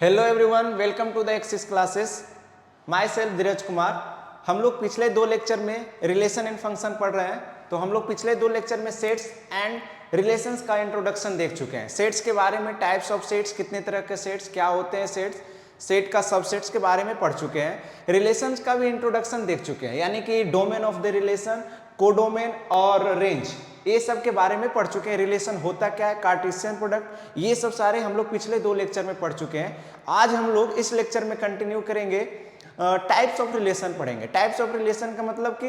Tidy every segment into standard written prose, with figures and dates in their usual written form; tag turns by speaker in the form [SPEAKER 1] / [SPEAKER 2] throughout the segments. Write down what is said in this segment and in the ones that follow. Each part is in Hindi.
[SPEAKER 1] Hello everyone, welcome to the Axis classes. Myself Dheeraj Kumar. हम लोग पिछले दो लेक्चर में रिलेशन एंड फंक्शन पढ़ रहे हैं। तो हम लोग पिछले दो लेक्चर में सेट्स एंड रिलेशंस का इंट्रोडक्शन देख चुके हैं। सेट्स के बारे में, टाइप्स ऑफ सेट्स, कितने तरह के सेट्स, क्या होते हैं सेट्स, सेट का सबसेट्स के बारे में पढ़ चुके हैं। रिलेशंस का भी इंट्रोडक्शन देख चुके हैं, यानी कि domain of the relation, codomain और रेंज, ये सब के बारे में पढ़ चुके हैं। रिलेशन होता क्या है, कार्टेशियन प्रोडक्ट, ये सब सारे हम लोग पिछले दो लेक्चर में पढ़ चुके हैं। आज हम लोग इस लेक्चर में कंटिन्यू करेंगे, टाइप्स ऑफ रिलेशन पढ़ेंगे। टाइप्स ऑफ रिलेशन का मतलब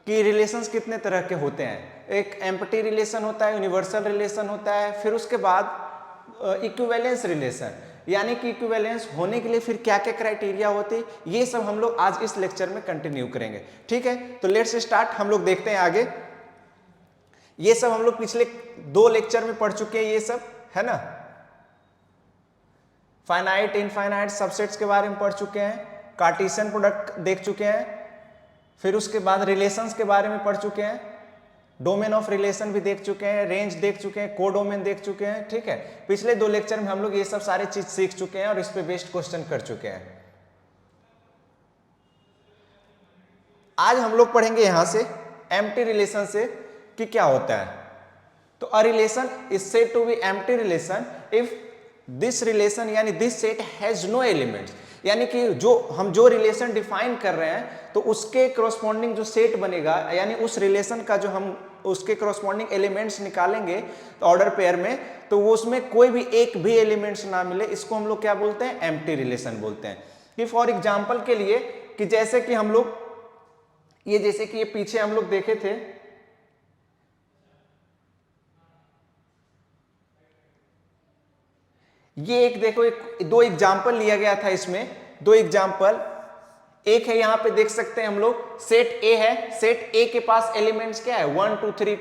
[SPEAKER 1] कि रिलेशंस कितने तरह के होते हैं। एक एम्प्टी रिलेशन होता है, यूनिवर्सल रिलेशन होता है, फिर उसके बाद इक्विवेलेंस रिलेशन, यानी कि इक्विवेलेंस होने के लिए फिर क्या क्या क्राइटेरिया होते हैं, ये सब हम लोग आज इस लेक्चर में कंटिन्यू करेंगे। ठीक है, तो लेट्स स्टार्ट। हम लोग देखते हैं आगे। ये सब हम लोग पिछले दो लेक्चर में पढ़ चुके हैं, ये सब है ना। फाइनाइट, इनफाइनाइट सबसेट्स के बारे में पढ़ चुके हैं, कार्टेशियन प्रोडक्ट देख चुके हैं, फिर उसके बाद रिलेशंस के बारे में पढ़ चुके हैं, डोमेन ऑफ रिलेशन भी देख चुके हैं, रेंज देख चुके हैं, कोडोमेन देख चुके हैं। ठीक है, पिछले दो लेक्चर में हम लोग ये सब सारे चीज सीख चुके हैं और इस पे बेस्ड क्वेश्चन कर चुके हैं। आज हम लोग पढ़ेंगे यहां से एम्प्टी रिलेशन से कि क्या होता है। तो a relation is said to be empty relation if this relation यानी this set has no elements, यानी कि जो रिलेशन डिफाइन कर रहे हैं तो उसके करस्पॉन्डिंग जो सेट बनेगा, यानी उस रिलेशन का जो हम उसके करस्पॉन्डिंग एलिमेंट्स निकालेंगे तो ऑर्डर पेयर में, तो वो उसमें कोई भी एक भी एलिमेंट्स ना मिले, इसको हम लोग क्या बोलते हैं, एम्प्टी रिलेशन बोलते हैं। कि फॉर एग्जाम्पल के लिए, कि जैसे कि हम लोग जैसे कि ये पीछे हम लोग देखे थे, ये एक देखो, दो एग्जाम्पल लिया गया था इसमें, दो एग्जाम्पल। एक है यहां पे देख सकते हैं हम लोग, सेट ए है, सेट ए के पास एलिमेंट्स क्या है, 1 2 3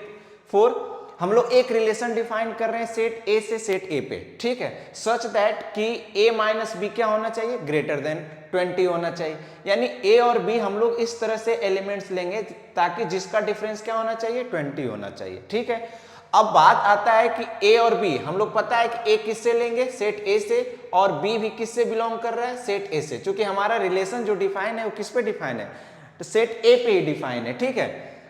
[SPEAKER 1] 4। हम लोग एक रिलेशन डिफाइन कर रहे हैं सेट ए से सेट ए पे, ठीक है, सच दैट कि ए माइनस बी क्या होना चाहिए, ग्रेटर देन 20 होना चाहिए। यानी ए और बी हम लोग इस तरह से एलिमेंट्स लेंगे ताकि जिसका डिफरेंस क्या होना चाहिए, 20 होना चाहिए। ठीक है, अब बात आता है कि ए और बी, हम लोग पता है कि ए किससे लेंगे, सेट ए से, और बी भी किससे बिलोंग कर रहा है, सेट ए से। क्योंकि हमारा रिलेशन जो डिफाइन है वो किस पे डिफाइन है, तो सेट ए पे ही डिफाइन है। ठीक है,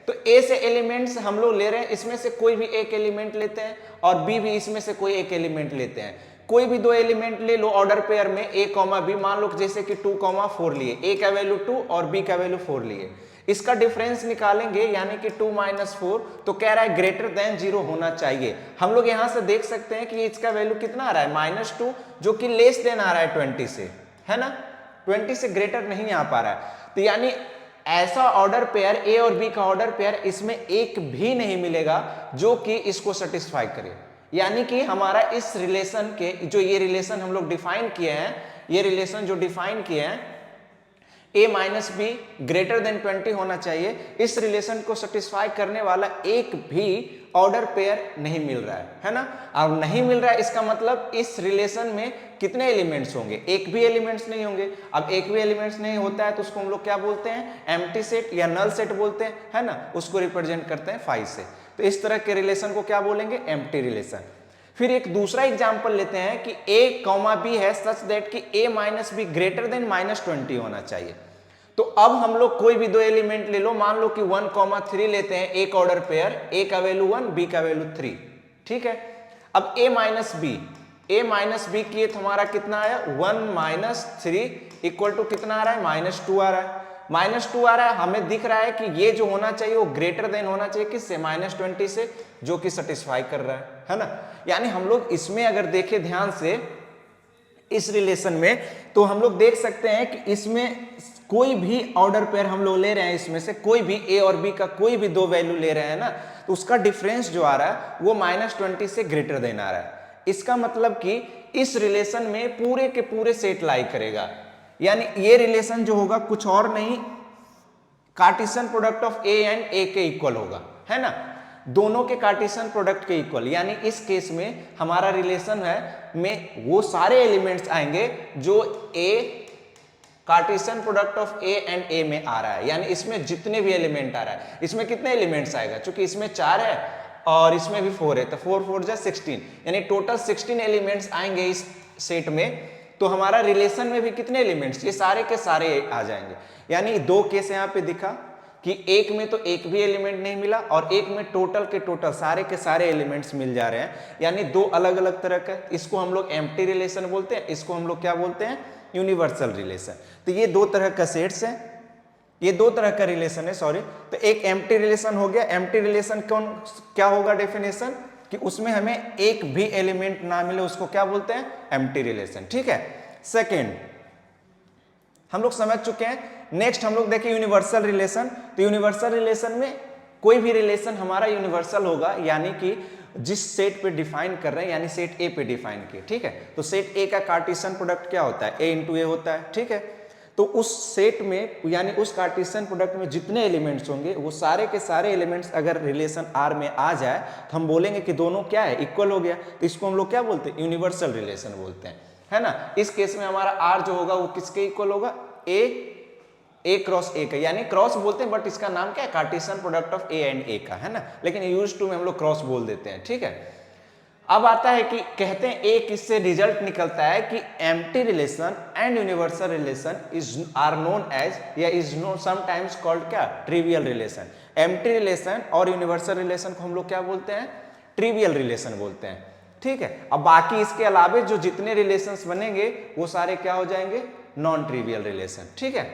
[SPEAKER 1] तो ए से एलिमेंट्स हम लोग ले रहे हैं, इसमें से कोई भी एक एलिमेंट लेते हैं, और बी भी इसमें से कोई एक एलिमेंट लेते हैं। कोई भी दो एलिमेंट ले लो ऑर्डर पेयर में, ए कॉमा बी, मान लो जैसे कि 2 4 लिए, ए का वैल्यू 2 और बी का वैल्यू 4 लिए, इसका डिफरेंस निकालेंगे, यानी कि 2 - 4, तो कह रहा है ग्रेटर देन 0 होना चाहिए। हम लोग यहां से देख सकते हैं कि इसका वैल्यू कितना आ रहा है, -2, जो कि लेस देन आ रहा है 20 से, है ना, 20 से ग्रेटर नहीं आ पा रहा है। तो यानी ऐसा ऑर्डर पेयर, ए और बी का ऑर्डर पेयर, इसमें एक भी नहीं मिलेगा जो कि इसको सेटिस्फाई करे। यानी कि हमारा इस रिलेशन के, जो ये रिलेशन हम लोग डिफाइन किए हैं, ये रिलेशन जो डिफाइन किए हैं, a minus be greater than 20 होना चाहिए, इस रिलेशन को सेटिस्फाई करने वाला एक भी ऑर्डर पेयर नहीं मिल रहा है ना। अब नहीं मिल रहा है, इसका मतलब इस रिलेशन में कितने एलिमेंट्स होंगे, एक भी एलिमेंट्स नहीं होंगे। अब एक भी एलिमेंट्स नहीं होता है तो उसको हम लोग क्या बोलते हैं, एम्प्टी सेट या नल सेट बोलते हैं, है ना, उसको रिप्रेजेंट करते हैं 5 से। तो इस तरह के रिलेशन को क्या बोलेंगे, एम्प्टी रिलेशन। फिर एक दूसरा एग्जांपल लेते हैं कि a कॉमा बी है सच दैट कि a minus be greater than -20 होना चाहिए। तो अब हम लोग कोई भी दो एलिमेंट ले लो, मान लो कि 1 3 लेते हैं, एक ऑर्डर पेयर, a का वैल्यू 1, b का वैल्यू 3। ठीक है, अब a माइनस बी किए तो हमारा कितना आया, 1 - 3 इक्वल टू कितना आ रहा है, -2 आ रहा है। -2 आ रहा है, हमें दिख रहा है कि ये जो होना चाहिए वो ग्रेटर देन होना चाहिए किससे, -20 से, जो कि सेटिस्फाई कर रहा है ना। यानी हम लोग इसमें अगर देखें ध्यान से इस रिलेशन में, तो हम लोग देख सकते हैं कि इसमें कोई भी ऑर्डर पेयर हम लोग ले रहे हैं, इसमें से कोई भी ए और बी का कोई भी दो वैल्यू ले रहे हैं ना, तो उसका डिफरेंस जो आ रहा है वो -20 से ग्रेटर देन आ रहा है। इसका मतलब कि इस रिलेशन में पूरे के पूरे सेट लाई करेगा। यानी ये रिलेशन जो होगा कुछ और नहीं, Cartesian product of A and A के इक्वल होगा, है ना, दोनों के कार्टेशियन प्रोडक्ट के इक्वल। यानी इस केस में हमारा रिलेशन है में वो सारे एलिमेंट्स आएंगे जो A Cartesian product of A and A में आ रहा है। यानी इसमें जितने भी एलिमेंट आ रहा है, इसमें कितने एलिमेंट्स आएगा, क्योंकि इसमें 4 है और इसमें भी 4 है, तो 4 4 जा 16, यानी टोटल 16 एलिमेंट्स आएंगे इस सेट में। तो हमारा रिलेशन में भी कितने एलिमेंट्स, ये सारे के सारे आ जाएंगे। यानी दो केस यहाँ पे दिखा कि एक में तो एक भी एलिमेंट नहीं मिला और एक में टोटल के टोटल सारे के सारे एलिमेंट्स मिल जा रहे हैं, यानी दो अलग अलग तरह का। इसको हम लोग एम्प्टी रिलेशन बोलते हैं, इसको हम लोग क्या बोलते हैं, यूनिवर्सल रिलेशन। तो ये दो तरह का सेट्स है, ये दो तरह का रिलेशन है, सॉरी। तो एक एम्प्टी रिलेशन हो गया। एम्प्टी रिलेशन कौन क्या होगा डेफिनेशन, कि उसमें हमें एक भी एलिमेंट ना मिले, उसको क्या बोलते हैं, एम्प्टी रिलेशन। ठीक है, सेकेंड हम लोग समझ चुके हैं। नेक्स्ट हम लोग देखें यूनिवर्सल रिलेशन। तो यूनिवर्सल रिलेशन में कोई भी रिलेशन हमारा यूनिवर्सल होगा, यानी कि जिस सेट पे डिफाइन कर रहे हैं, यानी सेट ए पे डिफाइन किए। ठीक है, तो सेट ए का कार्टेशियन प्रोडक्ट क्या होता है, ए इंटू ए होता है। ठीक है, तो उस सेट में यानी उस कार्टेशियन प्रोडक्ट में जितने एलिमेंट्स होंगे वो सारे के सारे एलिमेंट्स अगर रिलेशन आर में आ जाए तो हम बोलेंगे कि दोनों क्या है, इक्वल हो गया। तो इसको हम लोग क्या बोलते हैं, यूनिवर्सल रिलेशन बोलते हैं, है ना। इस केस में हमारा आर जो होगा वो किसके इक्वल होगा, ए क्रॉस ए का, यानी क्रॉस बोलते हैं बट इसका नाम क्या है, Cartesian product of A and A का, है ना, लेकिन यूज टू में हम लोग क्रॉस बोल देते हैं। ठीक है, अब आता है कि कहते हैं एक इससे रिजल्ट निकलता है कि empty relation and universal relation is are known as या इज नोन समटाइम्स कॉल्ड क्या, ट्रिवियल रिलेशन। एम्प्टी रिलेशन और यूनिवर्सल रिलेशन को हम लोग क्या बोलते हैं, ट्रिवियल रिलेशन बोलते हैं। ठीक है, अब बाकी इसके अलावे जो जितने रिलेशंस बनेंगे वो सारे क्या हो जाएंगे, नॉन ट्रिवियल रिलेशन। ठीक है,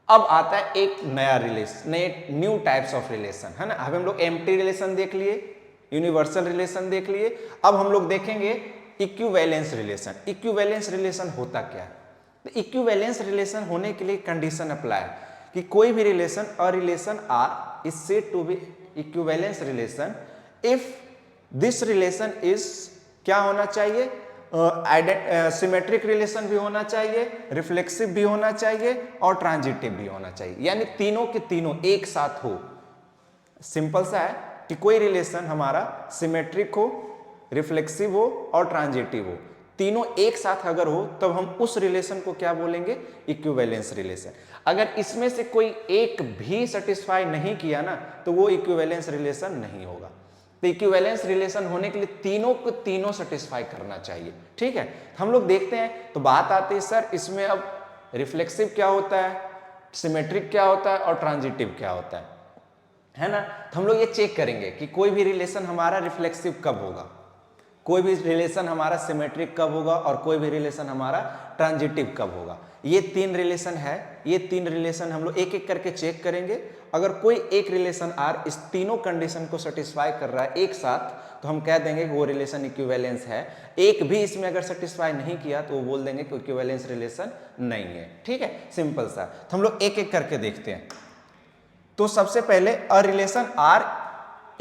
[SPEAKER 1] अब आता है एक नया रिलेशन, नए न्यू टाइप्स ऑफ रिलेशन, है ना। अब हम लोग एम्प्टी रिलेशन देख लिए, यूनिवर्सल रिलेशन देख लिए, अब हम लोग देखेंगे इक्विवेलेंस रिलेशन। इक्विवेलेंस रिलेशन होता क्या है, तो इक्विवेलेंस रिलेशन होने के लिए कंडीशन अप्लाई है कि कोई भी रिलेशन और relation R is said to be equivalence relation if this relation is क्या होना चाहिए, सिमेट्रिक रिलेशन भी होना चाहिए, रिफ्लेक्सिव भी होना चाहिए और ट्रांजिटिव भी होना चाहिए, यानी तीनों के तीनों एक साथ हो। सिंपल सा है कि कोई रिलेशन हमारा सिमेट्रिक हो, रिफ्लेक्सिव हो और ट्रांजिटिव हो, तीनों एक साथ अगर हो तब हम उस रिलेशन को क्या बोलेंगे, इक्विवेलेंस रिलेशन। अगर इसमें से कोई एक भी सेटिस्फाई नहीं किया ना तो वो इक्विवेलेंस रिलेशन नहीं होगा। तो इक्विवेलेंस रिलेशन होने के लिए तीनों को तीनों सेटिस्फाई करना चाहिए। ठीक है, हम लोग देखते हैं तो बात आती है सर इसमें अब रिफ्लेक्सिव क्या होता है, सिमेट्रिक क्या होता है और ट्रांजिटिव क्या होता है ना। तो हम लोग ये चेक करेंगे कि कोई भी रिलेशन हमारा रिफ्लेक्सिव कब होगा, कोई भी रिलेशन हमारा सिमेट्रिक कब होगा और कोई भी रिलेशन हमारा ट्रांजिटिव कब होगा। ये तीन रिलेशन है, ये तीन रिलेशन हम लोग एक एक करके चेक करेंगे। अगर कोई एक रिलेशन आर इस तीनों कंडीशन को सेटिस्फाई कर रहा है एक साथ तो हम कह देंगे कि वो रिलेशन इक्विवेलेंस है। एक भी इसमें अगर सेटिस्फाई नहीं किया तो वो बोल देंगे कि इक्विवेलेंस रिलेशन नहीं है। ठीक है, सिंपल सा। तो हम लोग एक एक करके देखते हैं। तो सबसे पहले अ रिलेशन आर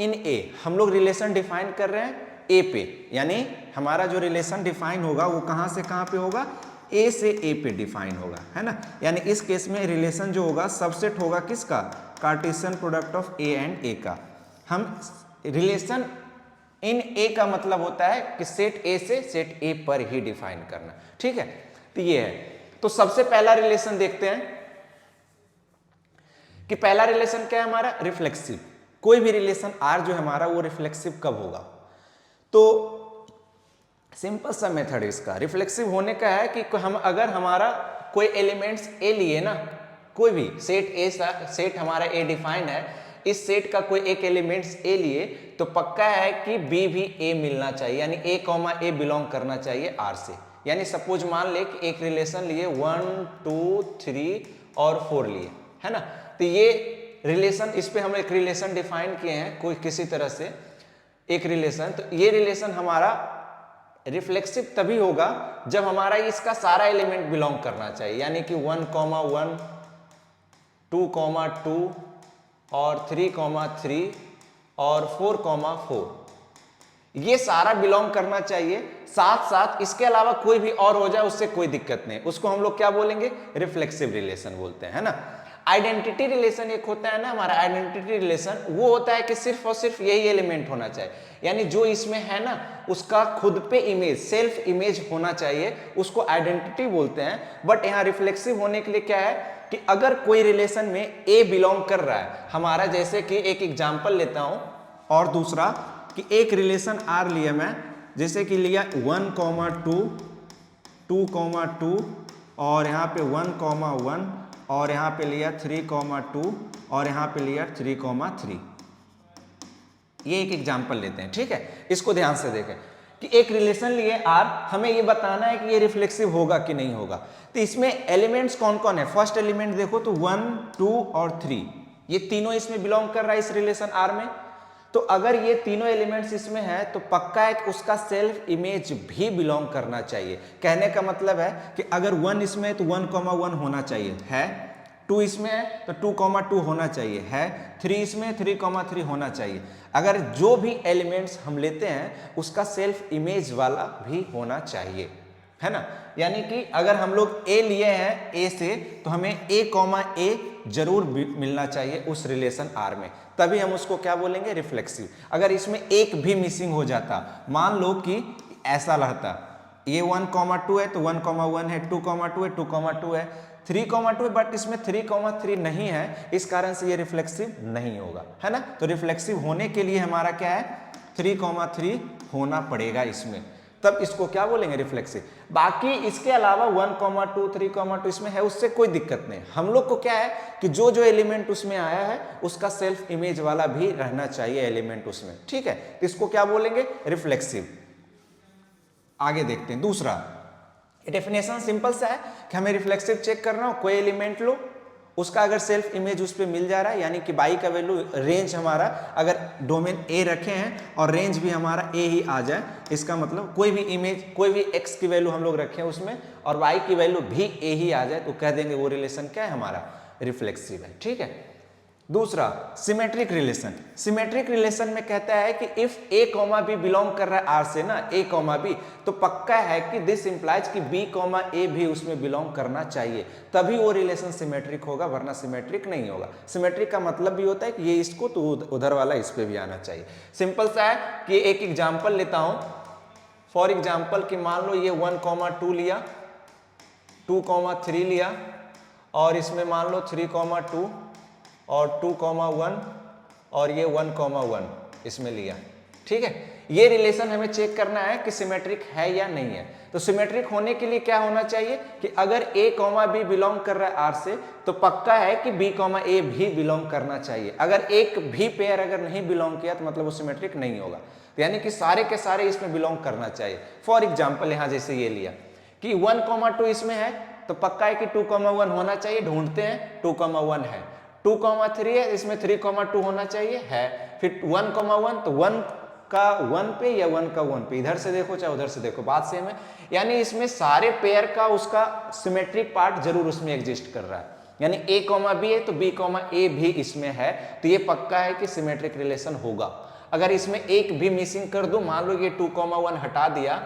[SPEAKER 1] इन ए, हम लोग रिलेशन डिफाइन कर रहे हैं ए पे, यानी हमारा जो रिलेशन डिफाइन होगा वो कहां से कहां पे होगा, ए से ए पे डिफाइन होगा, है ना। यानी इस केस में रिलेशन जो होगा सबसेट होगा किसका, Cartesian product of A and A का। हम रिलेशन इन ए का मतलब होता है कि सेट ए से सेट ए पर ही डिफाइन करना। ठीक है, तो ये है। तो सबसे पहला रिलेशन देखते हैं कि पहला रिलेशन क्या है हमारा, रिफ्लेक्सिव। कोई भी रिलेशन आर जो है हमारा वो रिफ्लेक्सिव कब होगा, तो सिंपल सा मेथड इसका रिफ्लेक्सिव होने का है कि हम अगर हमारा कोई एलिमेंट्स ए लिए ना, कोई भी सेट ए, सेट हमारा ए डिफाइन है, इस सेट का कोई एक एलिमेंट्स ए लिए तो पक्का है कि बी भी ए मिलना चाहिए, यानी ए कॉमा ए बिलोंग करना चाहिए आर से। यानी सपोज मान ले कि एक रिलेशन लिए 1 2 3 और 4 लिए, है ना। तो ये रिलेशन, इस पे हम एक रिलेशन डिफाइन किए हैं कोई किसी तरह से एक रिलेशन, तो ये रिलेशन हमारा रिफ्लेक्सिव तभी होगा जब हमारा इसका सारा एलिमेंट बिलोंग करना चाहिए, यानी कि 1 1 2 2 और 3 3 और 4 4, ये सारा बिलोंग करना चाहिए। साथ साथ इसके अलावा कोई भी और हो जाए उससे कोई दिक्कत नहीं, उसको हम लोग क्या बोलेंगे, रिफ्लेक्सिव रिलेशन बोलते हैं, है ना। आइडेंटिटी रिलेशन एक होता है ना हमारा, आइडेंटिटी रिलेशन वो होता है कि सिर्फ और सिर्फ यही एलिमेंट होना चाहिए, यानी जो इसमें है ना उसका खुद पे इमेज, सेल्फ इमेज होना चाहिए, उसको आइडेंटिटी बोलते हैं। बट यहाँ रिफ्लेक्सिव होने के लिए क्या है कि अगर कोई रिलेशन में ए बिलोंग कर रहा है हमारा, जैसे कि एक एग्जांपल लेता हूं, और दूसरा कि एक रिलेशन आर लिया मैं, जैसे कि लिया 1 2 2,2 और यहाँ पे 1,1 और यहाँ पे लिया 3,2 और यहाँ पे लिया 3,3। ये एक एग्जाम्पल लेते हैं, ठीक है। इसको ध्यान से देखें कि एक रिलेशन लिए R, हमें ये बताना है कि ये रिफ्लेक्सिव होगा कि नहीं होगा। तो इसमें एलिमेंट्स कौन कौन है? फर्स्ट एलिमेंट देखो तो 1, 2 और 3, ये तीनों इसमें बिलोंग कर रहा है इस रिलेशन R में। तो अगर ये तीनों एलिमेंट्स इसमें है तो पक्का है कि उसका सेल्फ इमेज भी बिलोंग करना चाहिए। कहने का मतलब है कि अगर 1 इसमें है तो 1,1 होना चाहिए, है 2 इसमें है तो 2,2 होना चाहिए, है 3 इसमें 3,3 होना चाहिए। अगर जो भी एलिमेंट्स हम लेते हैं उसका सेल्फ इमेज वाला भी होना चाहिए, है ना। यानी कि अगर हम लोग ए लिए हैं ए से तो हमें A, जरूर मिलना चाहिए उस रिलेशन R में, तभी हम उसको क्या बोलेंगे? रिफ्लेक्सिव। अगर इसमें एक भी मिसिंग हो जाता, मान लो कि ऐसा रहता, ये 1,2 है तो 1,1 है, 2,2 है 2,2 है, 3,2 है, बट इसमें 3,3 नहीं है, इस कारण से ये रिफ्लेक्सिव नहीं होगा, है ना। तो रिफ्लेक्सिव होने के लिए हमारा क्या है? 3,3 होना पड़ेगा इसमें, तब इसको क्या बोलेंगे? रिफ्लेक्सिव। बाकी इसके अलावा 1,2, 3,2 इसमें है, उससे कोई दिक्कत नहीं। हम लोग को क्या है कि जो जो एलिमेंट उसमें आया है उसका सेल्फ इमेज वाला भी रहना चाहिए एलिमेंट उसमें, ठीक है। तो इसको क्या बोलेंगे? रिफ्लेक्सिव। आगे देखते हैं दूसरा डेफिनेशन। सिंपल सा है कि हमें रिफ्लेक्सिव चेक करना हो, कोई एलिमेंट लो, उसका अगर सेल्फ इमेज उस पर मिल जा रहा है, यानी कि बाई का वैल्यू रेंज हमारा अगर डोमेन ए रखे हैं और रेंज भी हमारा ए ही आ जाए, इसका मतलब कोई भी इमेज, कोई भी एक्स की वैल्यू हम लोग रखें उसमें और वाई की वैल्यू भी ए ही आ जाए, तो कह देंगे वो रिलेशन क्या है? हमारा रिफ्लेक्सिव है, ठीक है। दूसरा सिमेट्रिक रिलेशन। सिमेट्रिक रिलेशन में कहता है कि if A comma B belong कर रहा है आर से ना, ए कॉमा बी, तो पक्का है कि दिस इंप्लाइज कि बी कॉमा ए भी उसमें बिलोंग करना चाहिए, तभी वो रिलेशन सिमेट्रिक होगा, वरना सिमेट्रिक नहीं होगा। सिमेट्रिक का मतलब भी होता है कि ये इसको तो उधर वाला इस पे भी आना चाहिए। सिंपल सा है कि एक एग्जाम्पल लेता हूं, फॉर एग्जाम्पल कि मान लो ये 1,2 लिया, 2,3 लिया और इसमें मान लो 3,2 और 2,1 और ये 1,1 इसमें लिया, ठीक है। ये रिलेशन हमें चेक करना है कि सिमेट्रिक है या नहीं है। तो सिमेट्रिक होने के लिए क्या होना चाहिए कि अगर A, B बिलोंग कर रहा है R से, तो पक्का है कि B, A भी बिलोंग करना चाहिए। अगर एक भी पेयर अगर नहीं बिलोंग किया तो मतलब वो सिमेट्रिक नहीं होगा, तो यानी कि सारे के सारे इसमें बिलोंग करना चाहिए। फॉर एग्जाम्पल यहां जैसे ये लिया कि 1,2 इसमें है तो पक्का है कि 2,1 होना चाहिए, ढूंढते हैं 2,1 है, 2,3 है इसमें 3,2 होना चाहिए, है, फिर 1,1 तो 1 का 1 पे या 1 का 1 पे, इधर से देखो चाहे उधर से देखो बात सेम है। यानी इसमें सारे पेयर का उसका सिमेट्रिक पार्ट जरूर उसमें एग्जिस्ट कर रहा है, यानी A, B है तो B, A भी इसमें है, तो ये पक्का है कि सिमेट्रिक रिलेशन होगा। अगर इसमें एक भी मिसिंग कर दो, मान लो ये 2,1 हटा दिया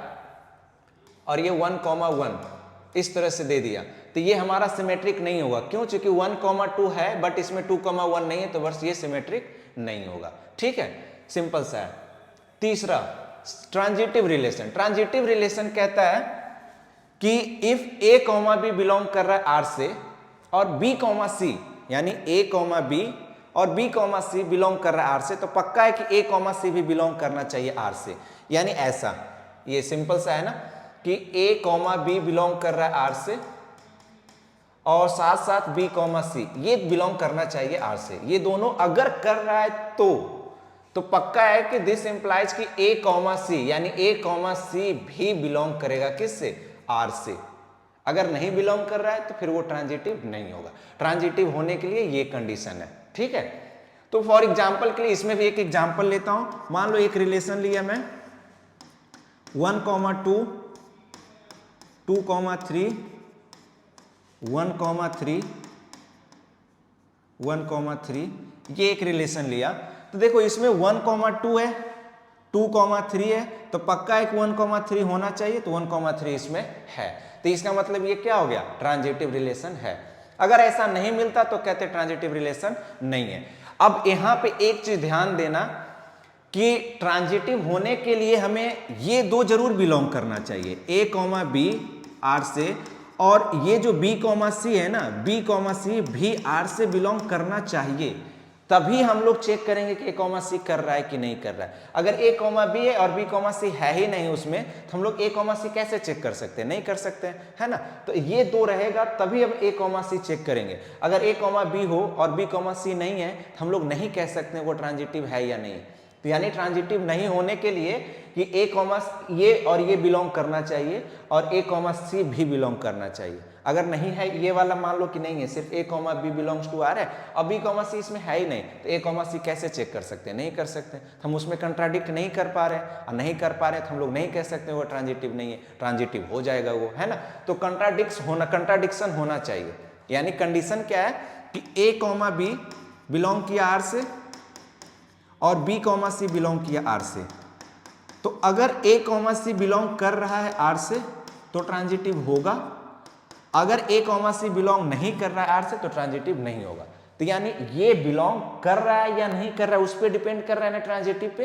[SPEAKER 1] और ये 1,1 इस तरह से दे दिया, तो ये हमारा सिमेट्रिक नहीं होगा। क्यों? क्योंकि 1,2 है बट इसमें 2,1 नहीं है, तो बस ये सिमेट्रिक नहीं होगा, ठीक है। सिंपल सा है। तीसरा ट्रांजिटिव रिलेशन। ट्रांजिटिव रिलेशन कहता है कि इफ A, B बिलोंग कर रहा है R से और B, C यानी A, B और B, C बिलोंग कर रहा है R से, तो पक्का है कि A, C भी बिलोंग करना चाहिए R से। यानी ऐसा, ये सिंपल सा है ना कि A, B बिलोंग कर रहा है R से और साथ साथ B, C ये बिलोंग करना चाहिए R से। ये दोनों अगर कर रहा है तो पक्का है कि दिस इंप्लाइज कि A, C यानी A, C भी बिलोंग करेगा किससे? R से। अगर नहीं बिलोंग कर रहा है तो फिर वो ट्रांजिटिव नहीं होगा। ट्रांजिटिव होने के लिए ये कंडीशन है, ठीक है। तो फॉर एग्जांपल के लिए इसमें भी एक एग्जांपल लेता हूं। मान लो एक रिलेशन लिया मैं 1,2, 2,3, 1,3 ये एक रिलेशन लिया। तो देखो इसमें 1,2 है, 2,3 है, तो पक्का है कि 1,3 होना चाहिए, तो 1,3 इसमें है, तो इसका मतलब ये क्या हो गया? ट्रांजिटिव रिलेशन है। अगर ऐसा नहीं मिलता तो कहते ट्रांजिटिव रिलेशन नहीं है। अब यहां पे एक चीज ध्यान देना कि ट्रांजिटिव होने के लिए हमें ये दो जरूर बिलोंग करना चाहिए, A, B R से, और ये जो B, C है ना, B, C भी R से बिलोंग करना चाहिए। तभी हम लोग चेक करेंगे कि ए कॉमा सी कर रहा है कि नहीं कर रहा है। अगर ए कॉमा बी है और बी कॉमा सी है ही नहीं उसमें, तो हम लोग ए कॉमा सी कैसे चेक कर सकते हैं? नहीं कर सकते हैं, है ना। तो ये दो रहेगा तभी हम ए कॉमा सी चेक करेंगे। अगर ए कॉमा बी हो और बी कॉमा सी नहीं है तो हम लोग नहीं कह सकते वो ट्रांजिटिव है या नहीं। तो यानी ट्रांजिटिव नहीं होने के लिए कि ए कॉमा ये और ये बिलोंग करना चाहिए और ए कॉमा सी भी बिलोंग करना चाहिए। अगर नहीं है ये वाला, मान लो कि नहीं है, सिर्फ A comma B belongs to R है और बी कॉमा सी इसमें है ही नहीं, तो ए कॉमा सी कैसे चेक कर सकते हैं? नहीं कर सकते। हम उसमें कंट्राडिक्ट नहीं कर पा रहे हैं और नहीं कर पा रहे हैं तो हम लोग नहीं कह सकते वो ट्रांजिटिव नहीं है। ट्रांजिटिव हो जाएगा वो, है ना। तो कंट्राडिक्शन होना चाहिए। यानी कंडीशन क्या है कि ए कॉमा बी बिलोंग किया आर से और बी कॉमा सी बिलोंग किया आर से। तो अगर ए कॉमा सी बिलोंग कर रहा है आर से तो ट्रांजिटिव होगा, अगर ए कॉमा सी बिलोंग नहीं कर रहा है आर से तो ट्रांजिटिव नहीं होगा। तो यानी ये बिलोंग कर रहा है या नहीं कर रहा है उस पर डिपेंड कर रहा है ना ट्रांजिटिव पे।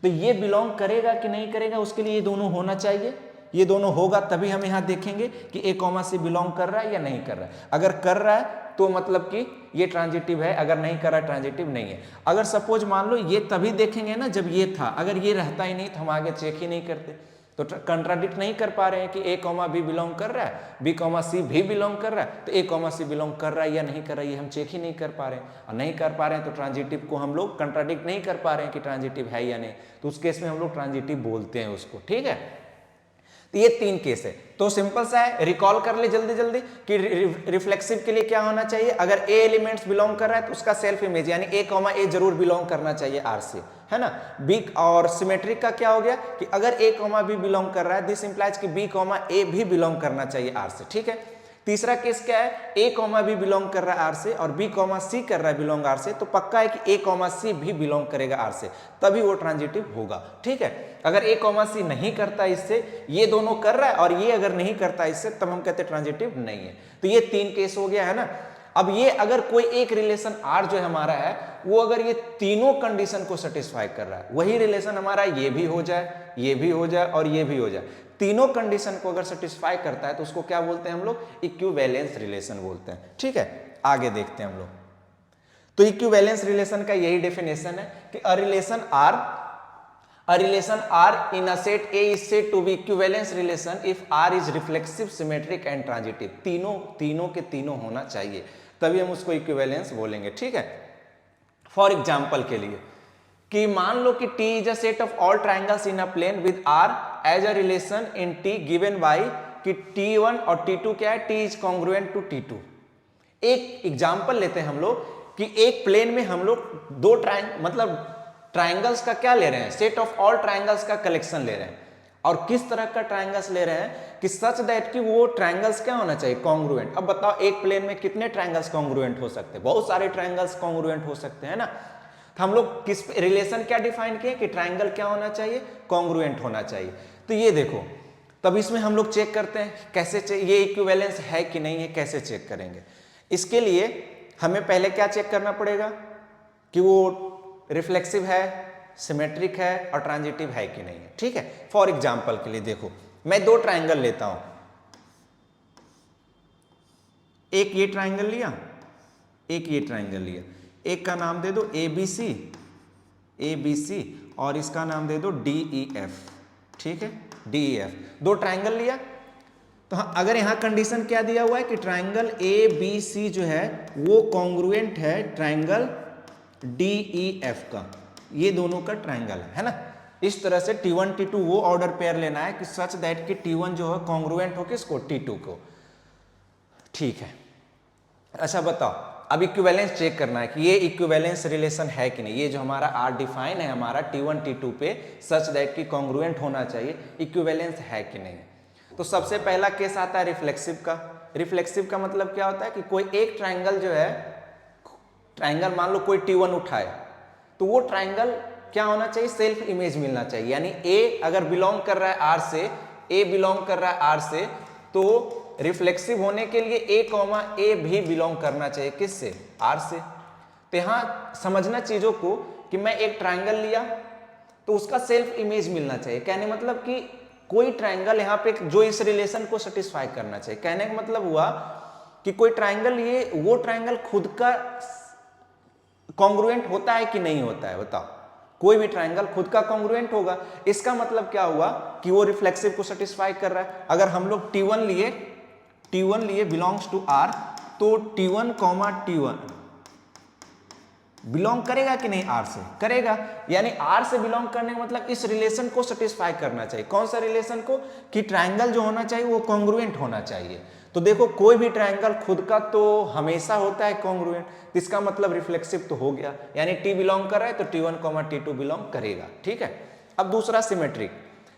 [SPEAKER 1] तो ये बिलोंग करेगा कि नहीं करेगा उसके लिए ये दोनों होना चाहिए। ये दोनों होगा तभी हम यहां देखेंगे कि ए कॉमा सी बिलोंग कर रहा है या नहीं कर रहा है। अगर कर रहा है तो मतलब कि ये ट्रांजिटिव है, अगर नहीं कर रहा ट्रांजिटिव नहीं है। अगर सपोज मान लो ये तभी देखेंगे ना जब ये था, अगर ये रहता ही नहीं तो हम आगे चेक ही नहीं करते। तो कंट्राडिक्ट नहीं कर पा रहे हैं कि ए कॉमा बी बिलोंग कर रहा है, बी कॉमा सी भी बिलोंग कर रहा है, तो ए कॉमा सी बिलोंग कर रहा है या नहीं कर रहा है ये हम चेक ही नहीं कर पा रहे हैं। और नहीं कर पा रहे हैं तो ट्रांजिटिव को हम लोग कंट्राडिक्ट नहीं कर पा रहे हैं कि ट्रांजिटिव है या नहीं, तो उस केस में हम लोग ट्रांजिटिव बोलते हैं उसको, ठीक है। तो ये तीन केस है। तो सिंपल सा है, रिकॉल कर ले जल्दी जल्दी कि रिफ्लेक्सिव के लिए क्या होना चाहिए। अगर ए एलिमेंट्स बिलोंग कर रहा है तो उसका सेल्फ इमेज यानी ए कॉमा ए जरूर बिलोंग करना चाहिए आर से, है ना। बी और सिमेट्रिक का क्या हो गया कि अगर ए कॉमा बी बिलोंग कर रहा है दिस इंप्लाइज कि बी कॉमा ए भी बिलोंग करना चाहिए आर से, ठीक है। तीसरा केस क्या है, ए कॉमा बी बिलोंग कर रहा है आर से और बी कॉमा सी कर रहा है बिलोंग आर से, तो पक्का है कि ए कॉमा सी भी बिलोंग करेगा आर से, तभी वो ट्रांजिटिव होगा, ठीक है। अगर ए कॉमा सी नहीं करता इससे, ये दोनों कर रहा है और ये अगर नहीं करता इससे, तब हम कहते हैं ट्रांजिटिव नहीं है। तो ये तीन केस हो गया, है ना। अब ये अगर कोई एक रिलेशन आर जो हमारा है वो अगर ये तीनों कंडीशन को सेटिस्फाई कर रहा है, वही रिलेशन हमारा ये भी हो जाए, ये भी हो जाए और ये भी हो जाए, तीनों कंडीशन को अगर सेटिस्फाई करता है तो उसको क्या बोलते हैं हम लोग? इक्विवेलेंस रिलेशन बोलते हैं, ठीक है। आगे देखते हैं हम लोग। तो इक्विवेलेंस रिलेशन का यही डेफिनेशन है कि a relation R in a set A is said to be equivalence relation if R is reflexive, symmetric and transitive. तीनों के तीनों होना चाहिए, तभी हम उसको इक्विवेलेंस बोलेंगे, ठीक है। फॉर एग्जाम्पल के लिए कि मान लो कि T is a set of all triangles in a plane with R as a relation in T given by कि T1 और T2 क्या है, T is congruent to T2। एक एग्जांपल लेते हैं हम लोग कि एक प्लेन में हम लोग दो ट्राइंगल्स का क्या ले रहे हैं, सेट ऑफ ऑल ट्राइंगल्स का कलेक्शन ले रहे हैं। और किस तरह का ट्राइंगल्स ले रहे हैं कि सच दैट कि वो ट्राइंगल्स क्या होना चाहिए, कॉन्ग्रुएंट। अब बताओ एक प्लेन में कितने ट्राइंगल्स कॉन्ग्रुएंट हो सकते हैं? बहुत सारे ट्राइंगल्स कॉन्ग्रुएंट हो सकते हैं ना। तो हम लोग किस रिलेशन क्या डिफाइन किए कि ट्राइंगल क्या होना चाहिए, कॉन्ग्रुएंट होना चाहिए। तो ये देखो, तब इसमें हम लोग चेक करते हैं कैसे ये इक्विवेलेंस है कि नहीं है, कैसे चेक करेंगे। इसके लिए हमें पहले क्या चेक करना पड़ेगा कि वो रिफ्लेक्सिव है, सिमेट्रिक है और ट्रांजिटिव है कि नहीं है, ठीक है। फॉर एग्जाम्पल के लिए देखो, मैं दो ट्राइंगल लेता हूं, एक ये ट्राइंगल लिया, एक ये ट्राइंगल लिया, एक का नाम दे दो ए बी सी और इसका नाम दे दो DEF, ठीक है, DEF। दो ट्राइंगल लिया तो अगर यहां कंडीशन क्या दिया हुआ है कि ट्राइंगल ABC जो है वो कॉन्ग्रुएंट है ट्राइंगल DEF का, ये दोनों का ट्राइंगल है ना। इस तरह से T1 T2 वो ऑर्डर पेयर लेना है कि सच दैट कि T1 जो है कॉन्ग्रुएंट हो किसको, T2 को, ठीक है। अच्छा बताओ, अब इक्विवेलेंस चेक करना है कि ये इक्विवेलेंस रिलेशन है कि नहीं। ये जो हमारा आर डिफाइन है हमारा T1 T2 पे सच दैट कि कॉन्ग्रुएंट होना चाहिए, इक्विवेलेंस है कि नहीं। तो सबसे पहला केस आता है रिफ्लेक्सिव का। रिफ्लेक्सिव का मतलब क्या होता है कि कोई एक ट्राइंगल जो है, ट्राइंगल मान लो कोई T1 उठाए तो वो ट्राइंगल क्या होना चाहिए, सेल्फ इमेज मिलना चाहिए। यानी ए अगर बिलोंग कर रहा है आर से, ए बिलोंग कर रहा है आर से, तो रिफ्लेक्सिव होने के लिए ए कॉमा ए भी बिलोंग करना चाहिए किससे, आर से। तो यहां समझना चीजों को कि मैं एक ट्राइंगल लिया तो उसका सेल्फ इमेज मिलना चाहिए। कहने मतलब कि कोई ट्राइंगल यहां पे जो इस रिलेशन को सेटिस्फाई करना चाहिए। कहने का मतलब हुआ कि कोई ट्राइंगल, ये वो ट्राइंगल खुद का कॉन्ग्रुएंट होता है कि नहीं होता है, बताओ। कोई भी ट्रायंगल खुद का कॉन्ग्रुएंट होगा, इसका मतलब क्या हुआ कि वो रिफ्लेक्सिव को सेटिस्फाई कर रहा है। अगर हम लोग T1 लिए बिलोंग्स टू R, तो T1 T1 बिलोंग करेगा कि नहीं R से, करेगा। यानी R से बिलोंग करने का मतलब इस रिलेशन को सेटिस्फाई करना चाहिए। कौन सा रिलेशन को, कि ट्रायंगल जो होना चाहिए वो कॉन्ग्रुएंट होना चाहिए। तो देखो कोई भी ट्रायंगल खुद का तो हमेशा होता है कॉन्ग्रुएंट, इसका मतलब रिफ्लेक्सिव तो हो गया, यानी T बिलोंग कर रहा है तो T1 T2 बिलोंग करेगा, ठीक है। अब दूसरा सिमेट्रिक।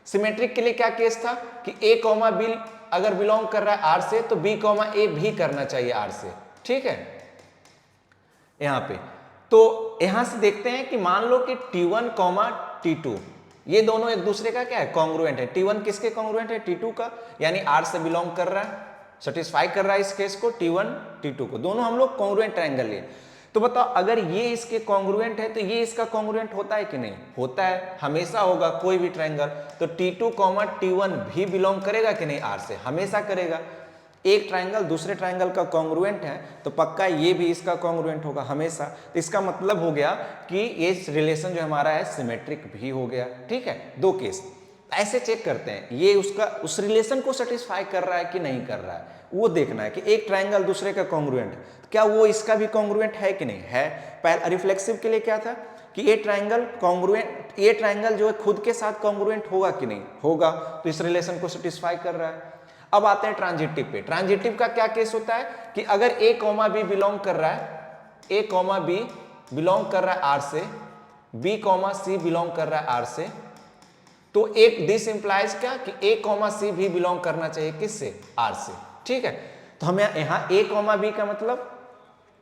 [SPEAKER 1] सिमेट्रिक के लिए क्या केस था कि A, B अगर बिलोंग कर रहा है R से तो B, A भी करना चाहिए R से, ठीक है। यहां पे तो यहां से देखते हैं कि मान लो कि T1, T2 ये दोनों एक दूसरे का क्या है, कॉन्ग्रुएंट है। T1 किसके कॉन्ग्रुएंट है, T2 का, यानी R से बिलोंग कर रहा है, सेटिस्फाई कर रहा है इस केस को, T1 T2 को, दोनों हम लोग कॉन्ग्रुएंट ट्रायंगल लिए। तो बताओ अगर ये इसके कॉन्ग्रुएंट है तो ये इसका कॉन्ग्रुएंट होता है कि नहीं, होता है, हमेशा होगा कोई भी ट्रायंगल। तो T2, T1 भी बिलोंग करेगा कि नहीं R से, हमेशा करेगा। एक ट्रायंगल दूसरे ट्रायंगल का कॉन्ग्रुएंट है तो पक्का ये भी इसका कॉन्ग्रुएंट होगा हमेशा। तो इसका मतलब हो गया कि ये रिलेशन जो हमारा है सिमेट्रिक भी हो गया, ठीक है। दो केस ऐसे चेक करते हैं, ये उसका उस रिलेशन को सेटिस्फाई कर रहा है कि नहीं कर रहा है, वो देखना है कि एक ट्रायंगल दूसरे का कॉन्ग्रुएंट क्या वो इसका भी कॉन्ग्रुएंट है कि नहीं है। पहले रिफ्लेक्सिव के लिए क्या था कि ये ट्रायंगल कॉन्ग्रुएंट, ये ट्रायंगल जो है खुद के साथ कॉन्ग्रुएंट होगा कि नहीं होगा, तो इस रिलेशन को सेटिस्फाई कर रहा है। अब आते हैं ट्रांजिटिव पे। ट्रांजिटिव का क्या केस होता है कि अगर A, B बिलोंग कर रहा है, A, B बिलोंग कर रहा है R से, B, C बिलोंग कर रहा है R से, तो एक दिस इंप्लाइज क्या कि A, C भी बिलोंग करना चाहिए किससे, R से, ठीक है। तो हम यहां A, B का मतलब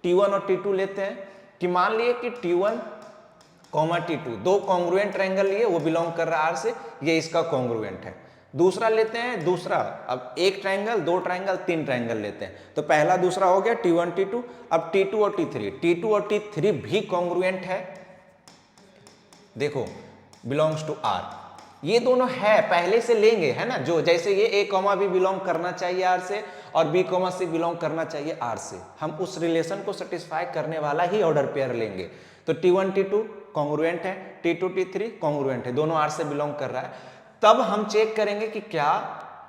[SPEAKER 1] T1 और T2 लेते हैं कि मान लिए कि T1, T2 दो कॉन्ग्रुएंट ट्रायंगल लिए, वो बिलोंग कर रहा है R से, ये इसका कॉन्ग्रुएंट है। दूसरा लेते हैं, दूसरा अब एक ट्रायंगल, दो ट्रायंगल, तीन ट्रायंगल लेते हैं। तो पहला दूसरा हो गया T1 T2। अब T2 और T3 T3 भी कॉन्ग्रुएंट है, देखो बिलोंग्स टू R, ये दोनों है पहले से लेंगे, है ना, जो जैसे ये A, B बिलोंग करना चाहिए R से और B, C बिलोंग करना चाहिए R से, हम उस रिलेशन को सेटिस्फाई करने वाला ही ऑर्डर पेयर लेंगे। तो T1 T2 कॉन्ग्रुएंट है, T2 T3 कॉन्ग्रुएंट है, दोनों R से बिलोंग कर रहा है। तब हम चेक करेंगे कि क्या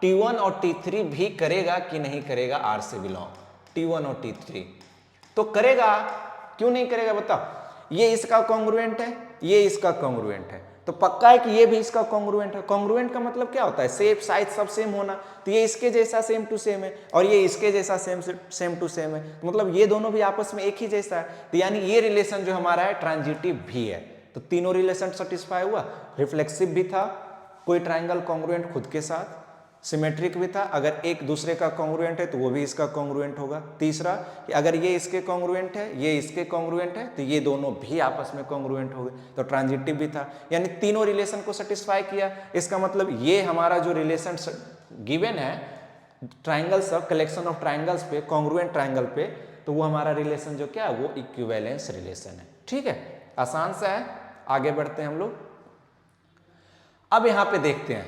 [SPEAKER 1] T1 और T3 भी करेगा कि नहीं करेगा R से बिलोंग, T1 और T3 तो करेगा, क्यों नहीं करेगा बताओ, ये इसका कॉन्ग्रुएंट है, ये इसका कॉन्ग्रुएंट है, तो पक्का है कि ये भी इसका कॉन्ग्रुएंट है। कॉन्ग्रुएंट का मतलब क्या होता है, शेप साइज सब सेम होना, तो ये इसके जैसा सेम टू सेम है और ये इसके जैसा सेम टू सेम है, तो मतलब ये दोनों भी आपस में एक ही जैसा है, तो यानी ये रिलेशन जो हमारा है ट्रांजिटिव भी है। तो तीनों रिलेशन सेटिस्फाई हुआ, रिफ्लेक्सिव भी था, कोई ट्रायंगल कॉन्ग्रुएंट खुद के साथ, सिमेट्रिक भी था, अगर एक दूसरे का कॉन्ग्रुएंट है तो वो भी इसका कॉन्ग्रुएंट होगा। तीसरा कि अगर ये इसके कॉन्ग्रुएंट है, ये इसके कॉन्ग्रुएंट है, तो ये दोनों भी आपस में कॉन्ग्रुएंट हो गए, तो ट्रांजिटिव भी था, यानी तीनों रिलेशन को सेटिस्फाई किया। इसका मतलब ये हमारा जो रिलेशन गिवन है triangles of collection of triangles पे, कॉन्ग्रुएंट ट्रायंगल पे, तो वो हमारा रिलेशन जो क्या है वो इक्विवेलेंस रिलेशन है, ठीक है। आसान सा है, आगे बढ़ते हैं हम लोग। अब यहां पे देखते हैं,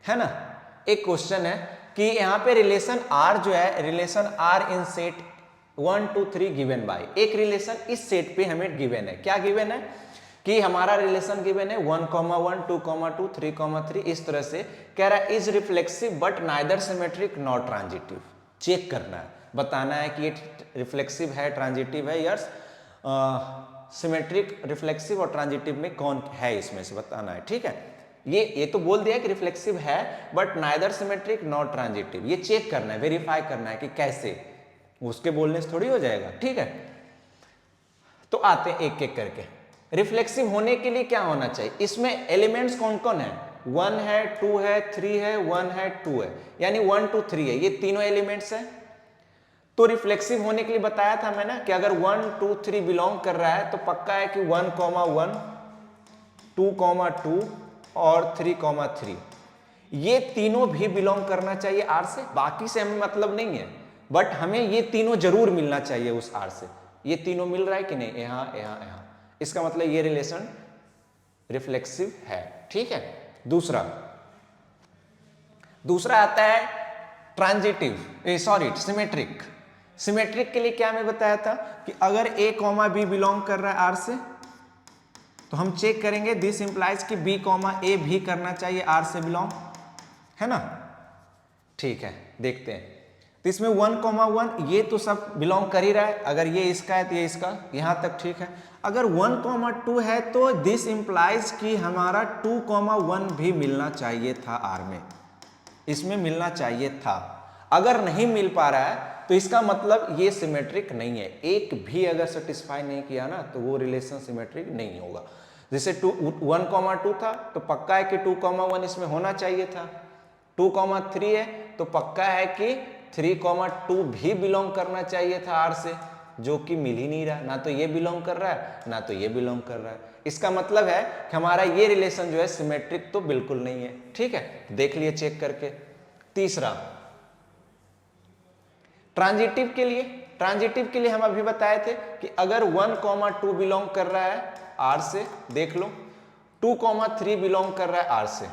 [SPEAKER 1] है ना, एक क्वेश्चन है कि यहां पे रिलेशन R जो है, relation R in set 1 2 3 given by, एक रिलेशन इस सेट पे हमें गिवन है, क्या गिवन है कि हमारा रिलेशन गिवन है 1, 1, 2, 2, 3, 3, इस तरह से कह रहा है is reflexive but neither symmetric not transitive. Check करना है, बताना है कि ये रिफ्लेक्सिव है, ट्रांजिटिव है, यस सिमेट्रिक, रिफ्लेक्सिव और ट्रांजिटिव में कौन है इसमें से बताना है, ठीक है। ये तो बोल दिया कि रिफ्लेक्सिव है but neither symmetric not transitive, ये चेक करना है, वेरीफाई करना है कि कैसे, उसके बोलने से थोड़ी हो जाएगा, ठीक है। तो आते हैं एक एक करके। रिफ्लेक्सिव होने के लिए क्या होना चाहिए, इसमें एलिमेंट्स कौन कौन है, 1 है, 2 है, 3 है, 1 है, 2 है, यानी 1 2 3 है, ये तीनों एलिमेंट्स है। तो रिफ्लेक्सिव होने के लिए बताया था मैंने कि अगर 1 2 3 बिलोंग कर रहा है तो पक्का है कि 1, 1, 2, 2 और 3, 3 ये तीनों भी बिलोंग करना चाहिए R से, बाकी से हमें मतलब नहीं है, बट हमें ये तीनों जरूर मिलना चाहिए उस R से। ये तीनों मिल रहा है कि नहीं, यहां यहां यहां, इसका मतलब ये रिलेशन रिफ्लेक्सिव है, ठीक है। दूसरा आता है ट्रांजिटिव, सॉरी सिमेट्रिक। सिमेट्रिक के लिए क्या मैं बताया था कि अगर a कॉमा बी बिलोंग कर रहा है R से, तो हम चेक करेंगे दिस इंप्लाइज कि b कॉमा ए भी करना चाहिए R से बिलोंग, है ना। ठीक है, देखते हैं। तो इसमें 1,1 ये तो सब बिलोंग कर ही रहा है, अगर ये इसका है तो ये इसका, यहां तक ठीक है। अगर 1,2 है तो दिस इंप्लाइज कि हमारा 2,1 भी मिलना चाहिए था R में, इसमें मिलना चाहिए था। अगर नहीं मिल पा रहा है तो इसका मतलब ये सिमेट्रिक नहीं है। एक भी अगर सेटिस्फाई नहीं किया ना तो वो रिलेशन सिमेट्रिक नहीं होगा। जैसे 1,2 था तो पक्का है कि 2,1 इसमें होना चाहिए था। 2,3 है तो पक्का है कि 3,2 भी बिलोंग करना चाहिए था R से, जो कि मिल ही नहीं रहा। ना तो ये बिलोंग कर रहा है ना तो ये बिलोंग कर रहा है। इसका मतलब है कि हमारा ये रिलेशन जो है सिमेट्रिक तो बिल्कुल नहीं है। ठीक है, देख लिए चेक करके। तीसरा, ट्रांजिटिव के लिए हम अभी बताए थे कि अगर 1,2 बिलोंग कर रहा है R से, देख लो 2,3 बिलोंग कर रहा है R से,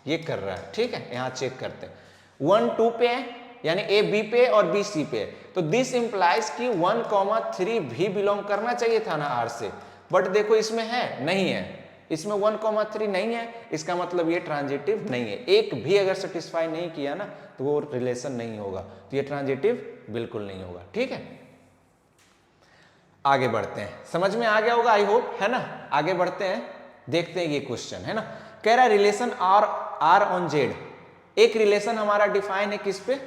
[SPEAKER 1] ये कर रहा है। ठीक है, यहां चेक करते हैं। 1 2 पे है यानी A B पे और B C पे है, तो दिस इंप्लाइज कि 1,3 भी बिलोंग करना चाहिए था ना R से, बट देखो इसमें है नहीं है, इसमें 1,3 नहीं है। इसका मतलब ये ट्रांजिटिव नहीं है। एक भी अगर सेटिस्फाई नहीं किया ना तो वो रिलेशन नहीं होगा, तो ये ट्रांजिटिव बिल्कुल नहीं होगा। ठीक है, आगे बढ़ते हैं। समझ में आ गया होगा आई होप, है ना। आगे बढ़ते हैं, देखते हैं ये क्वेश्चन, है ना। कह रहा है रिलेशन R ऑन Z। एक रिलेशन हमारा डिफाइन है किस पे,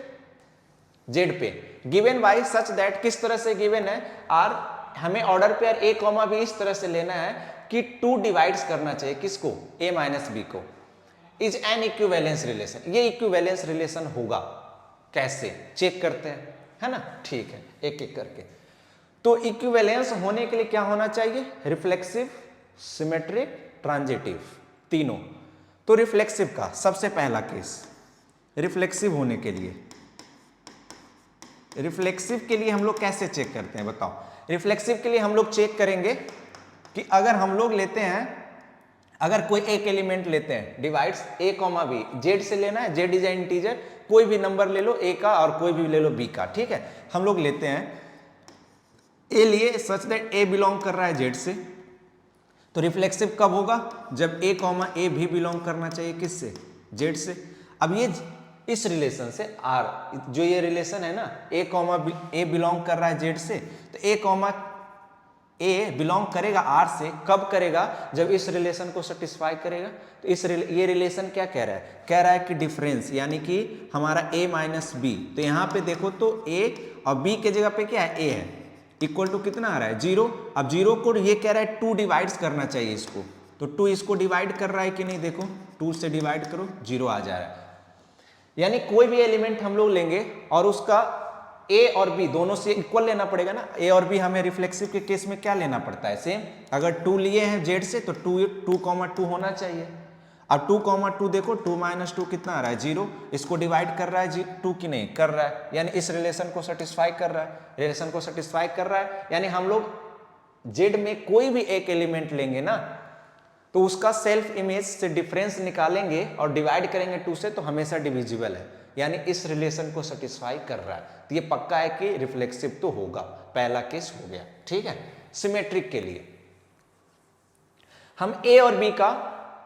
[SPEAKER 1] Z पे, गिवन बाय सच दैट, किस तरह से गिवन है R, हमें order pair A comma B इस तरह से लेना है कि 2 डिवाइड्स करना चाहिए किसको, A माइनस B को, इज एन इक्विवेलेंस रिलेशन। ये इक्विवेलेंस रिलेशन होगा कैसे, चेक करते हैं, है ना। ठीक है, एक एक करके। तो इक्विवेलेंस होने के लिए क्या होना चाहिए, रिफ्लेक्सिव, सिमेट्रिक, ट्रांजिटिव, तीनों। तो रिफ्लेक्सिव का सबसे पहला केस, रिफ्लेक्सिव होने के लिए, रिफ्लेक्सिव के लिए हम लोग कैसे चेक करते हैं बताओ। रिफ्लेक्सिव के लिए हम लोग चेक करेंगे कि अगर हम लोग लेते हैं, अगर कोई एक एलिमेंट लेते हैं, divides A comma B, Z से लेना है, Z इज इंटीजर, कोई भी नंबर ले लो A का और कोई भी ले लो B का। ठीक है, हम लोग लेते हैं A लिए सच दैट A बिलोंग कर रहा है Z से, तो रिफ्लेक्सिव कब होगा, जब A कॉमा A भी बिलोंग करना चाहिए किससे, Z से। अब ये इस रिलेशन से R, जो ये रिलेशन है ना, A कॉमा A बिलोंग कर रहा है Z से, तो A कॉमा A बिलोंग करेगा R से, कब करेगा, जब इस रिलेशन को सेटिस्फाई करेगा। तो ये रिलेशन क्या कह रहा है, कह रहा है कि डिफरेंस, यानी कि हमारा A माइनस B, तो यहाँ पे देखो तो A और B के जगह पे क्या है, A है, इक्वल टू कितना आ रहा है, 0। अब 0 को ये कह रहा है 2 डिवाइड्स करना चाहिए इसको, तो 2 इसको डिवाइड कर रहा है कि नहीं, देखो 2 से डिवाइड करो 0 आ जा रहा है। यानी कोई भी एलिमेंट हम लोग लेंगे और उसका A और B दोनों से इक्वल लेना पड़ेगा ना। A और B हमें रिफ्लेक्सिव के केस में क्या लेना पड़ता है, सेम। अगर 2 लिए हैं Z से तो 2,2 होना चाहिए। अब 2,2 देखो, 2 माइनस 2 कितना आ रहा है, 0। इसको डिवाइड कर रहा है 2 की नहीं कर रहा है, यानी इस रिलेशन को सेटिस्फाई कर रहा है, रिलेशन को सेटिस्फाई कर रहा है। यानी हम लोग Z में कोई भी एक एलिमेंट लेंगे ना तो उसका सेल्फ इमेज से डिफरेंस निकालेंगे और डिवाइड करेंगे 2 से, तो हमेशा डिविजिबल है, यानी इस रिलेशन को सेटिस्फाई कर रहा है। तो ये पक्का है कि रिफ्लेक्सिव तो होगा, पहला केस हो गया। ठीक है, सिमेट्रिक के लिए हम A और B का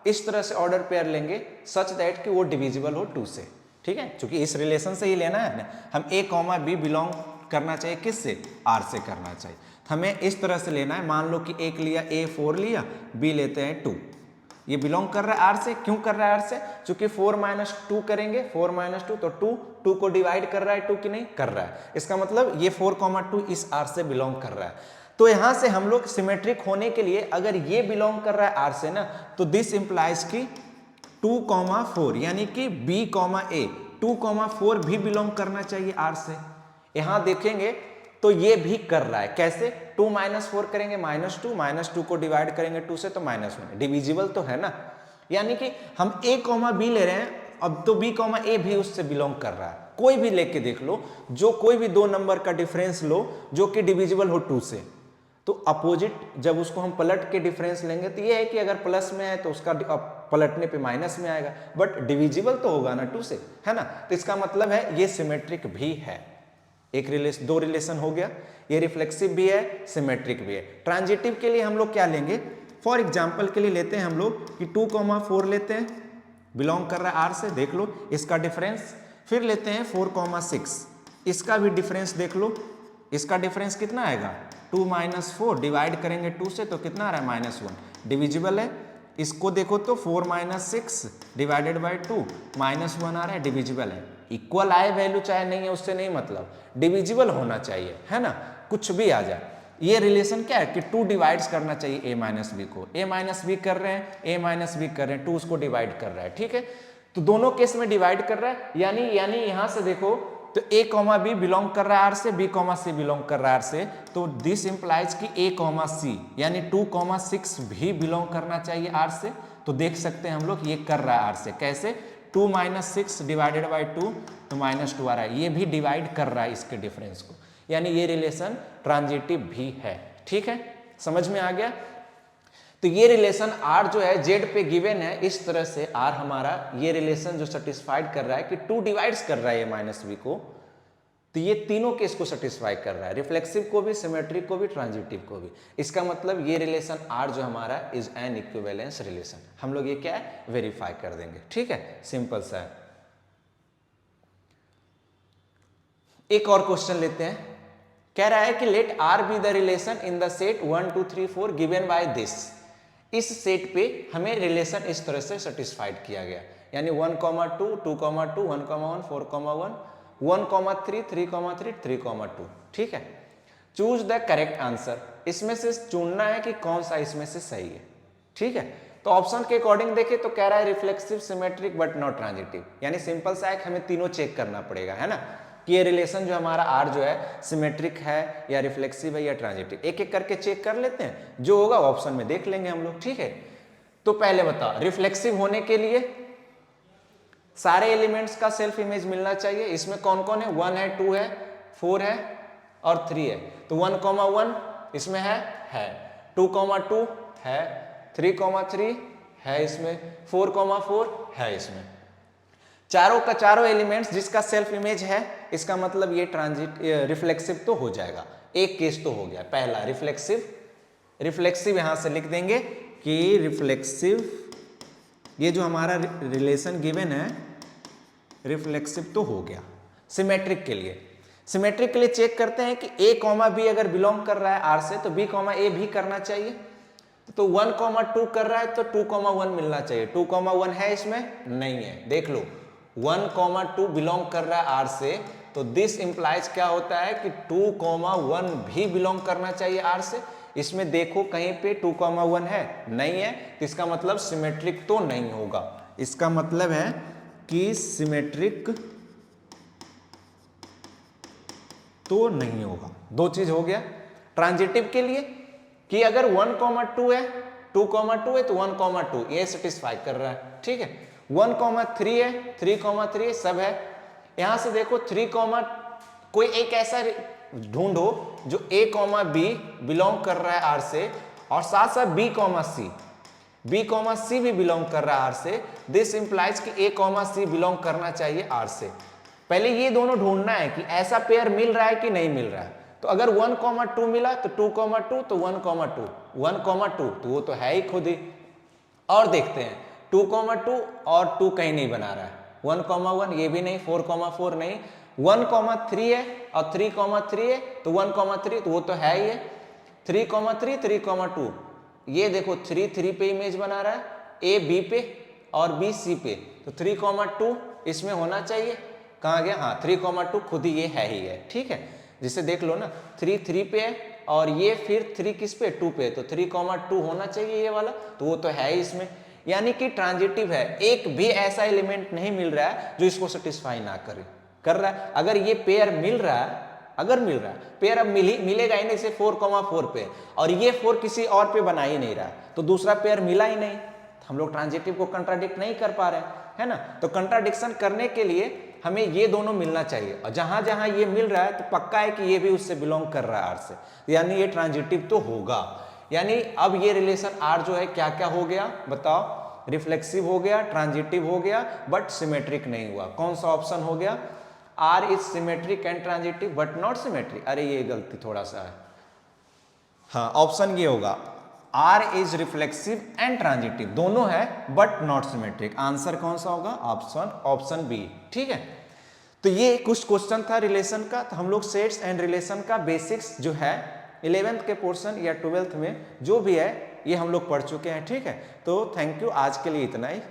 [SPEAKER 1] इस तरह से ऑर्डर पेयर लेंगे सच दैट कि वो डिविजिबल हो 2 से। ठीक है, क्योंकि इस रिलेशन से ही लेना है ना, हम A कॉमा B बिलोंग करना चाहिए किससे, R से करना चाहिए। हमें इस तरह से लेना है, मान लो कि एक लिया A 4 लिया, B लेते हैं 2, ये बिलोंग कर रहा है R से। क्यों कर रहा है R से, क्योंकि 4 माइनस 2 करेंगे, 4 माइनस 2 तो 2 को डिवाइड कर रहा है 2 की नहीं कर रहा है। इसका मतलब ये 4,2 इस R से बिलोंग कर रहा है। तो यहां से हम लोग सिमेट्रिक होने के लिए अगर ये बिलोंग कर रहा है R से ना, तो दिस इंप्लाइज की 2,4 यानी कि B कॉमा A 2,4 भी बिलोंग करना चाहिए R से। यहां देखेंगे तो ये भी कर रहा है, कैसे, 2 माइनस 4 करेंगे -2, -2 को डिवाइड करेंगे 2 से तो -1, डिविजिबल तो है ना। यानी कि हम A कॉमा B ले रहे हैं, अब तो B कॉमा A भी उससे बिलोंग कर रहा है। कोई भी लेके देख लो, जो कोई भी 2 नंबर का डिफरेंस लो जो कि डिविजिबल हो 2 से, तो अपोजिट जब उसको हम पलट के डिफरेंस लेंगे तो ये है कि अगर प्लस में है तो उसका पलटने पे माइनस में आएगा, बट डिविजिबल तो होगा ना 2 से, है ना। तो इसका मतलब है ये सिमेट्रिक भी है। एक रिलेशन, दो रिलेशन हो गया, ये रिफ्लेक्सिव भी है, सिमेट्रिक भी है। ट्रांजिटिव के लिए हम लोग क्या लेंगे, फॉर एग्जाम्पल के लिए लेते हैं हम लोग कि 2,4 लेते हैं, बिलोंग कर रहा है आर से, देख लो इसका डिफरेंस। फिर लेते हैं 4,6, इसका भी डिफरेंस देख लो, इसका डिफरेंस कितना आएगा 2 - 4, डिवाइड करेंगे 2 से तो कितना आ रहा है -1, डिविजिबल है। इसको देखो तो 4 - 6 डिवाइडेड बाई 2 -1 आ रहा है, डिविजिबल है। इक्वल आए वैल्यू चाहे नहीं है उससे नहीं मतलब, डिविजिबल होना चाहिए, है ना, कुछ भी आ जाए। ये रिलेशन क्या है कि 2 डिवाइड्स करना चाहिए a माइनस बी को, a माइनस बी कर रहे हैं, a माइनस बी कर रहे हैं, 2 उसको डिवाइड कर रहा है, ठीक है। तो दोनों केस में डिवाइड कर रहा है, यानी यहां से देखो तो a, b बिलोंग कर रहा है r से, b, c बिलोंग कर रहा है r से, तो दिस इंप्लाइज कि a, c यानी 2,6 भी बिलोंग करना चाहिए r से। तो देख सकते हैं हम लोग ये कर रहा है r से, कैसे 2 - 6 डिवाइडेड बाई 2 तो -2 आ रहा है, ये भी डिवाइड कर रहा है इसके डिफरेंस को, यानी ये रिलेशन ट्रांजिटिव भी है, ठीक है, समझ में आ गया। तो ये रिलेशन R जो है Z पे गिवन है, इस तरह से R हमारा ये रिलेशन जो सेटिस्फाइड कर रहा है कि 2 डिवाइड्स कर रहा है a माइनस बी को, तो ये तीनों केस को सेटिस्फाई कर रहा है, रिफ्लेक्सिव को भी, सिमेट्रिक को भी, ट्रांजिटिव को भी। इसका मतलब ये रिलेशन R जो हमारा इज एन इक्विवेलेंस रिलेशन, हम लोग ये क्या है वेरीफाई कर देंगे, ठीक है, सिंपल सा है। एक और क्वेश्चन लेते हैं, कह रहा है कि let R be the relation in the set 1 2 3 4 given by this. इस सेट पे हमें रिलेशन इस तरह से सेटिस्फाइड किया गया, यानी 1, 2, 2, 2, 1, 1, 4, 1, 1, 3, 3, 3, 2, ठीक है। चूज द करेक्ट आंसर, इसमें से चुनना है कि कौन सा इसमें से सही है, ठीक है। तो ऑप्शन के अकॉर्डिंग देखें तो कह रहा है reflexive, symmetric but not transitive, यानी सिंपल सा है हमें तीनों चेक करना पड़ेगा, है ना, कि ये रिलेशन जो हमारा R जो है सिमेट्रिक है या रिफ्लेक्सिव है या ट्रांजिटिव। एक एक करके चेक कर लेते हैं, जो होगा ऑप्शन में देख लेंगे हम लोग, ठीक है। तो पहले बताओ, रिफ्लेक्सिव होने के लिए सारे एलिमेंट्स का सेल्फ इमेज मिलना चाहिए, इसमें कौन कौन है, 1 है, 2 है, 4 है और 3 है। तो 1,1 इसमें है 2,2 है, 3,3 है इसमें, 4,4 है इसमें। चारों का चारों एलिमेंट्स जिसका सेल्फ इमेज है, इसका मतलब ये रिफ्लेक्सिव तो हो जाएगा। एक केस तो हो गया पहला रिफ्लेक्सिव, रिफ्लेक्सिव यहां से लिख देंगे कि रिफ्लेक्सिव, ये जो हमारा रिलेशन गिवन है रिफ्लेक्सिव तो हो गया। सिमेट्रिक के लिए, सिमेट्रिक के लिए चेक करते हैं कि a, b अगर बिलोंग कर रहा है R से तो b, a भी करना चाहिए। तो 1, 2 कर रहा है तो 2,1 मिलना चाहिए, 2,1 है इसमें, नहीं है, देख लो 1, 2 बिलोंग कर रहा है R से, तो दिस इंप्लाइज क्या होता है कि 2,1 भी बिलोंग करना चाहिए R से। इसमें देखो कहीं पे 2,1 है, नहीं है, तो इसका मतलब सिमेट्रिक तो नहीं होगा। इसका मतलब है कि सिमेट्रिक तो नहीं होगा। दो चीज हो गया। ट्रांजिटिव के लिए कि अगर 1, 2 है, 2,2 है तो 1,2 ये सेटिस्फाई कर रहा है, ठीक है। 1,3 है, 3,3 सब है। यहां से देखो 3, कोई एक ऐसा ढूंढो जो a, b बिलोंग कर रहा है R से और साथ साथ b, c भी बिलोंग कर रहा है R से। दिस इंप्लाइज कि a, c बिलोंग करना चाहिए R से। पहले ये दोनों ढूंढना है कि ऐसा पेयर मिल रहा है कि नहीं मिल रहा है। तो अगर 1, 2 मिला तो 2,2 तो 1,2, 1,2 तो वो तो है ही खुद ही। और देखते हैं 2,2 और 2 कहीं नहीं बना रहा है, 1,1 ये भी नहीं, 4,4 नहीं, 1,3 है और 3,3 है तो 1,3 तो वो तो है ही है। 3,3, 3,2 ये देखो 3, 3 पे इमेज बना रहा है, A B पे और B C पे, तो 3,2 इसमें होना चाहिए। कहाँ गया, हाँ 3,2 खुद ही ये है ही है, ठीक है। जिसे देख लो ना 3, 3 पे है और ये फिर 3 किस पे, 2 पे, तो 3,2 होना चाहिए ये वाला, तो वो तो है ही इसमें। यानी कि ट्रांजिटिव है, एक भी ऐसा एलिमेंट नहीं मिल रहा है जो इसको सेटिस्फाई ना कर रहा है। अगर ये पेयर मिल रहा है, अगर मिल रहा है पेयर, अब मिलेगा ही नहीं, से 4,4 पे और ये 4 किसी और पे बना ही नहीं रहा, तो दूसरा पेयर मिला ही नहीं, हम लोग ट्रांजिटिव को कंट्राडिक्ट नहीं कर पा रहे है ना। तो कंट्राडिक्शन करने के लिए हमें ये दोनों मिलना चाहिए, और जहां जहां ये मिल रहा है तो पक्का है कि ये भी उससे बिलोंग कर रहा है R से, यानी ये ट्रांजिटिव तो होगा। यानी अब ये रिलेशन R जो है क्या क्या हो गया बताओ, रिफ्लेक्सिव हो गया, ट्रांजिटिव हो गया, बट सिमेट्रिक नहीं हुआ। कौन सा ऑप्शन हो गया, R is symmetric and transitive but not symmetric. अरे ये गलती थोड़ा सा है, हाँ ऑप्शन ये होगा R is reflexive and transitive, दोनों है बट नॉट सिमेट्रिक। आंसर कौन सा होगा? Option B. ठीक है, तो ये कुछ क्वेश्चन था रिलेशन का। तो हम लोग सेट्स एंड रिलेशन का बेसिक्स जो है 11th के पोर्शन या 12th में जो भी है ये हम लोग पढ़ चुके हैं। ठीक है, तो थैंक यू, आज के लिए इतना ही।